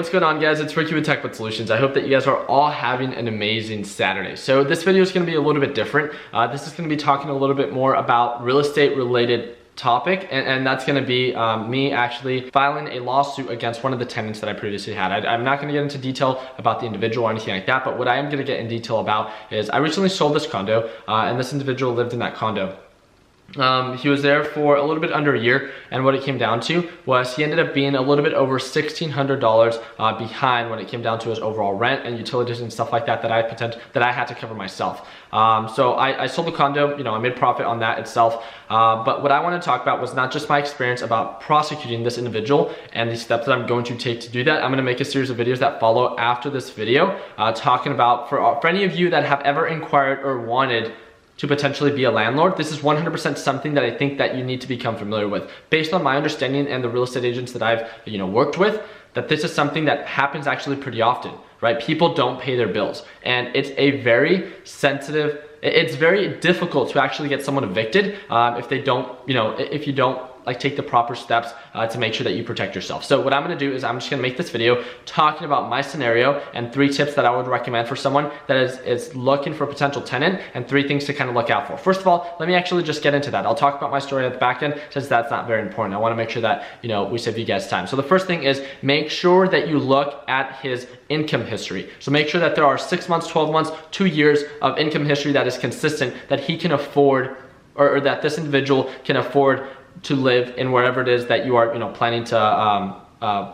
what's going on, guys? It's Ricky with TechBud Solutions. I hope that you guys are all having an amazing Saturday. So this video is going to be a little bit different. This is going to be talking a little bit more about real estate related topic, and that's going to be me actually filing a lawsuit against one of the tenants that I previously had. I'm not going to get into detail about the individual or anything like that, but what I am going to get in detail about is I recently sold this condo, and this individual lived in that condo. He was there for a little bit under a year, and what it came down to was he ended up being a little bit over $1,600 behind when it came down to his overall rent and utilities and stuff like that that I had to cover myself. So I sold the condo, I made profit on that itself. But what I want to talk about was not just my experience about prosecuting this individual and the steps that I'm going to take to do that. I'm going to make a series of videos that follow after this video, talking about for any of you that have ever inquired or wanted to potentially be a landlord. This is 100% something that I think that you need to become familiar with. Based on my understanding and the real estate agents that I've worked with, that this is something that happens actually pretty often, right? People don't pay their bills, and it's a very sensitive, it's very difficult to actually get someone evicted if they don't, if you don't take the proper steps to make sure that you protect yourself. So what I'm gonna do is I'm just gonna make this video talking about my scenario and 3 tips that I would recommend for someone that is looking for a potential tenant, and 3 things to kind of look out for. First of all, let me actually just get into that. I'll talk about my story at the back end since that's not very important. I wanna make sure that, we save you guys time. So the first thing is make sure that you look at his income history. So make sure that there are 6 months, 12 months, 2 years of income history that is consistent, that he can afford, or that this individual can afford to live in wherever it is that you are planning to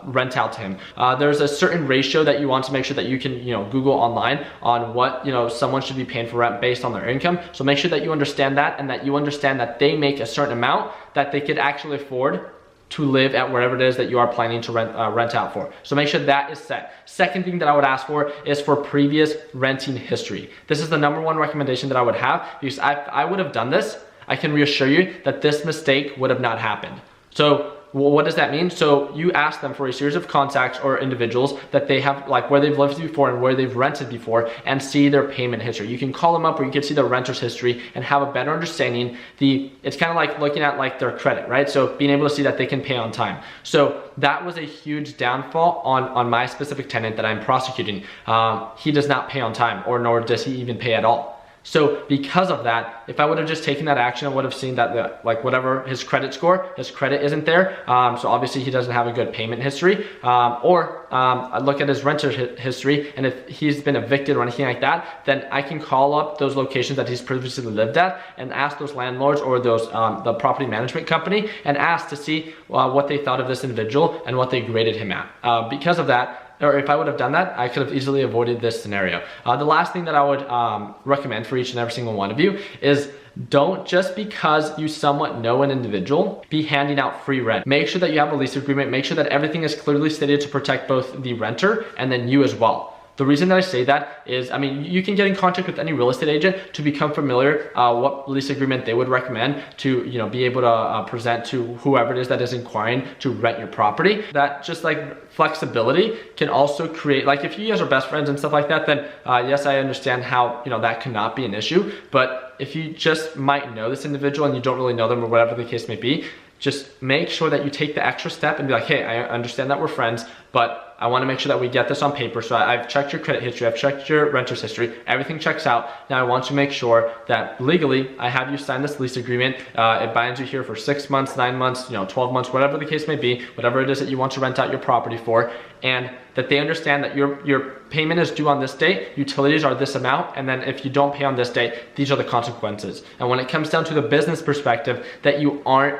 rent out to him. There's a certain ratio that you want to make sure that you can Google online on what someone should be paying for rent based on their income. So make sure that you understand that, and that you understand that they make a certain amount that they could actually afford to live at wherever it is that you are planning to rent out for. So make sure that is set. Second thing that I would ask for is for previous renting history. This is the #1 recommendation that I would have, because I would have done this. I can reassure you that this mistake would have not happened. So what does that mean? So you ask them for a series of contacts or individuals that they have, where they've lived before and where they've rented before, and see their payment history. You can call them up, or you can see their renter's history and have a better understanding. It's kind of like looking at their credit, right? So being able to see that they can pay on time. So that was a huge downfall on my specific tenant that I'm prosecuting. He does not pay on time, or nor does he even pay at all. So because of that, if I would have just taken that action, I would have seen that whatever his credit score, his credit isn't there. So obviously he doesn't have a good payment history. I look at his renter history, and if he's been evicted or anything like that, then I can call up those locations that he's previously lived at and ask those landlords or those the property management company, and ask to see what they thought of this individual and what they graded him at. Because of that, or if I would have done that, I could have easily avoided this scenario. The last thing that I would recommend for each and every single one of you is don't, just because you somewhat know an individual, be handing out free rent. Make sure that you have a lease agreement. Make sure that everything is clearly stated to protect both the renter and then you as well. The reason that I say that is, you can get in contact with any real estate agent to become familiar what lease agreement they would recommend to, be able to present to whoever it is that is inquiring to rent your property. That just flexibility can also create, if you guys are best friends and stuff like that, then yes, I understand how, that cannot be an issue. But if you just might know this individual and you don't really know them, or whatever the case may be, just make sure that you take the extra step and be like, hey, I understand that we're friends, but I want to make sure that we get this on paper. So I've checked your credit history, I've checked your renter's history, everything checks out. Now I want to make sure that legally I have you sign this lease agreement. It binds you here for 6 months, 9 months, 12 months, whatever the case may be, whatever it is that you want to rent out your property for, and that they understand that your payment is due on this date, utilities are this amount, and then if you don't pay on this date, these are the consequences. And when it comes down to the business perspective, that you aren't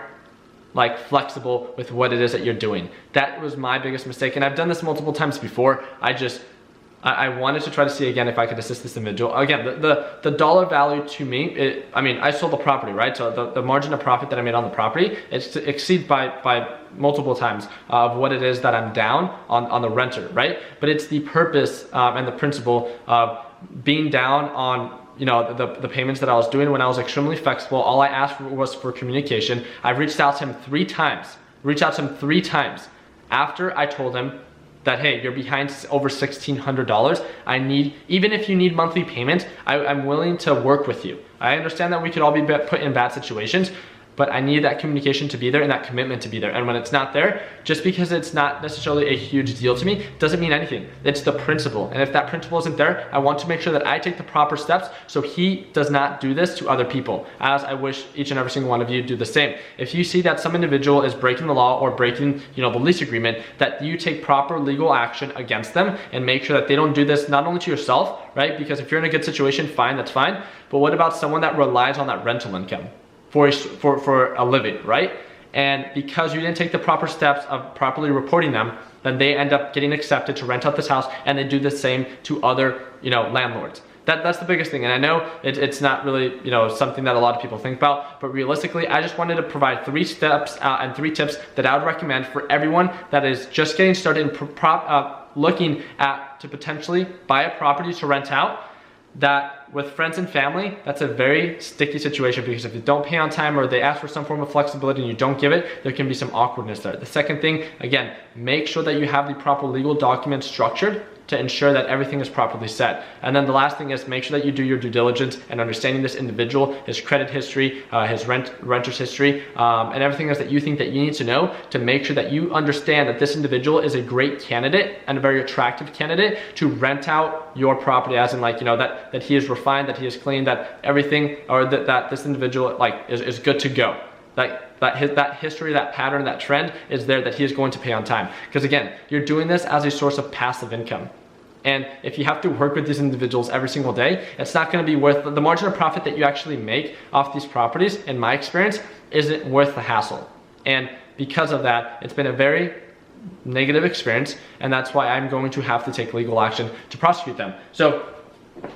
flexible with what it is that you're doing. That was my biggest mistake, and I've done this multiple times before. I wanted to try to see again if I could assist this individual. Again, the dollar value to me, I sold the property, right? So the margin of profit that I made on the property, it exceeds by multiple times of what it is that I'm down on the renter, right? But it's the purpose and the principle of being down on the payments that I was doing when I was extremely flexible. All I asked for was for communication. I've reached out to him 3 times after I told him that, hey, you're behind over $1,600. Even if you need monthly payments, I'm willing to work with you. I understand that we could all be put in bad situations. but I need that communication to be there and that commitment to be there. And when it's not there, just because it's not necessarily a huge deal to me, doesn't mean anything. It's the principle. And if that principle isn't there, I want to make sure that I take the proper steps so he does not do this to other people, as I wish each and every single one of you do the same. If you see that some individual is breaking the law or breaking, the lease agreement, that you take proper legal action against them and make sure that they don't do this not only to yourself, right? Because if you're in a good situation, fine, that's fine. But what about someone that relies on that rental income for a living, right? And because you didn't take the proper steps of properly reporting them, then they end up getting accepted to rent out this house, and they do the same to other, landlords. That's the biggest thing. And I know it's not really, something that a lot of people think about, but realistically, I just wanted to provide 3 steps and 3 tips that I would recommend for everyone that is just getting started and looking to potentially buy a property to rent out. That with friends and family, that's a very sticky situation, because if you don't pay on time or they ask for some form of flexibility and you don't give it, there can be some awkwardness there. The second thing, again, make sure that you have the proper legal documents structured to ensure that everything is properly set. And then the last thing is make sure that you do your due diligence and understanding this individual, his credit history, his renter's history, and everything else that you think that you need to know to make sure that you understand that this individual is a great candidate and a very attractive candidate to rent out your property, as in that he is refined, that he is clean, that everything, or that this individual is good to go. That history, that pattern, that trend is there, that he is going to pay on time. Because again, you're doing this as a source of passive income. And if you have to work with these individuals every single day, it's not going to be worth the margin of profit that you actually make off these properties, in my experience, isn't worth the hassle. And because of that, it's been a very negative experience, and that's why I'm going to have to take legal action to prosecute them. So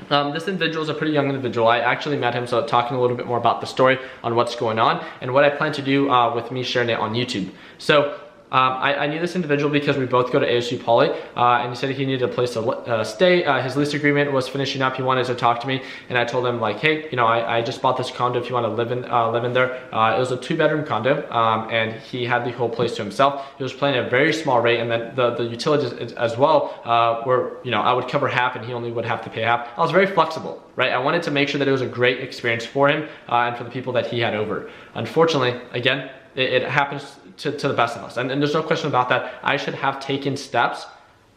this individual is a pretty young individual. I actually met him, so talking a little bit more about the story on what's going on and what I plan to do with me sharing it on YouTube. So I knew this individual because we both go to ASU Poly, and he said he needed a place to stay. His lease agreement was finishing up. He wanted to talk to me, and I told him hey, I just bought this condo if you want to live in there. It was a 2-bedroom condo, and he had the whole place to himself. He was paying a very small rate, and then the utilities as well were, I would cover half and he only would have to pay half. I was very flexible, right? I wanted to make sure that it was a great experience for him and for the people that he had over. Unfortunately, again, it happens to the best of us, and there's no question about that. I should have taken steps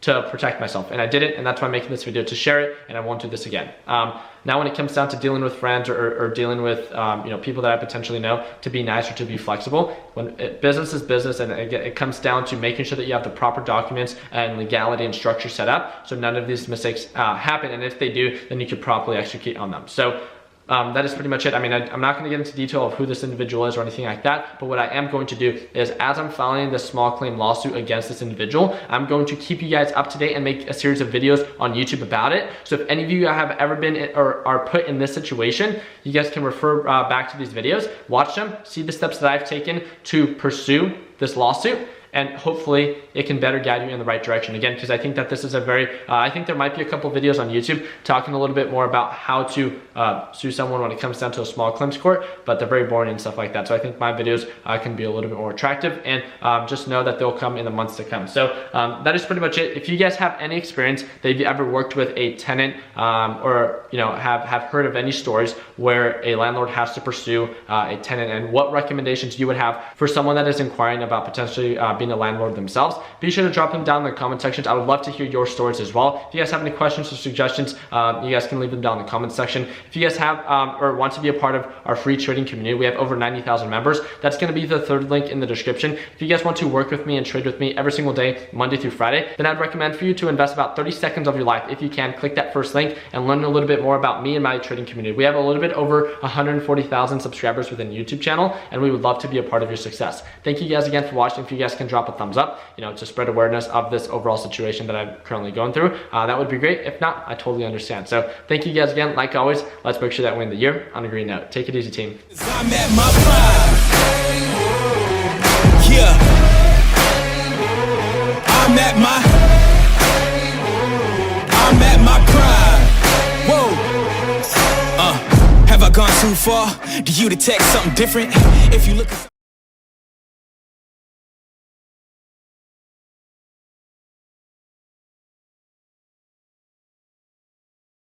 to protect myself, and I didn't, and that's why I'm making this video, to share it, and I won't do this again. Now when it comes down to dealing with friends or dealing with people that I potentially know, to be nice or to be flexible, business is business, and it comes down to making sure that you have the proper documents and legality and structure set up so none of these mistakes happen, and if they do, then you can properly execute on them. So that is pretty much it. I mean, I'm not going to get into detail of who this individual is or anything like that, but what I am going to do is, as I'm filing this small claim lawsuit against this individual, I'm going to keep you guys up to date and make a series of videos on YouTube about it. So if any of you have ever been or are put in this situation, you guys can refer back to these videos, watch them, see the steps that I've taken to pursue this lawsuit, and hopefully it can better guide you in the right direction. Again, because I think that this is a very, I think there might be a couple videos on YouTube talking a little bit more about how to sue someone when it comes down to a small claims court, but they're very boring and stuff like that. So I think my videos can be a little bit more attractive, and just know that they'll come in the months to come. So that is pretty much it. If you guys have any experience that you've ever worked with a tenant or have heard of any stories where a landlord has to pursue a tenant, and what recommendations you would have for someone that is inquiring about potentially being a landlord themselves, be sure to drop them down in the comment sections. I would love to hear your stories as well. If you guys have any questions or suggestions, you guys can leave them down in the comment section. If you guys have or want to be a part of our free trading community, we have over 90,000 members. That's going to be the 3rd link in the description. If you guys want to work with me and trade with me every single day, Monday through Friday, then I'd recommend for you to invest about 30 seconds of your life, if you can, click that first link and learn a little bit more about me and my trading community. We have a little bit over 140,000 subscribers within YouTube channel, and we would love to be a part of your success. Thank you guys again for watching. If you guys can drop a thumbs up, to spread awareness of this overall situation that I'm currently going through, that would be great. If not, I totally understand. So thank you guys again. Like always, let's make sure that we end the year on a green note. Take it easy, team. I'm at my prime. Yeah. I'm at my prime. Whoa. Have I gone too far? Do you detect something different? If you look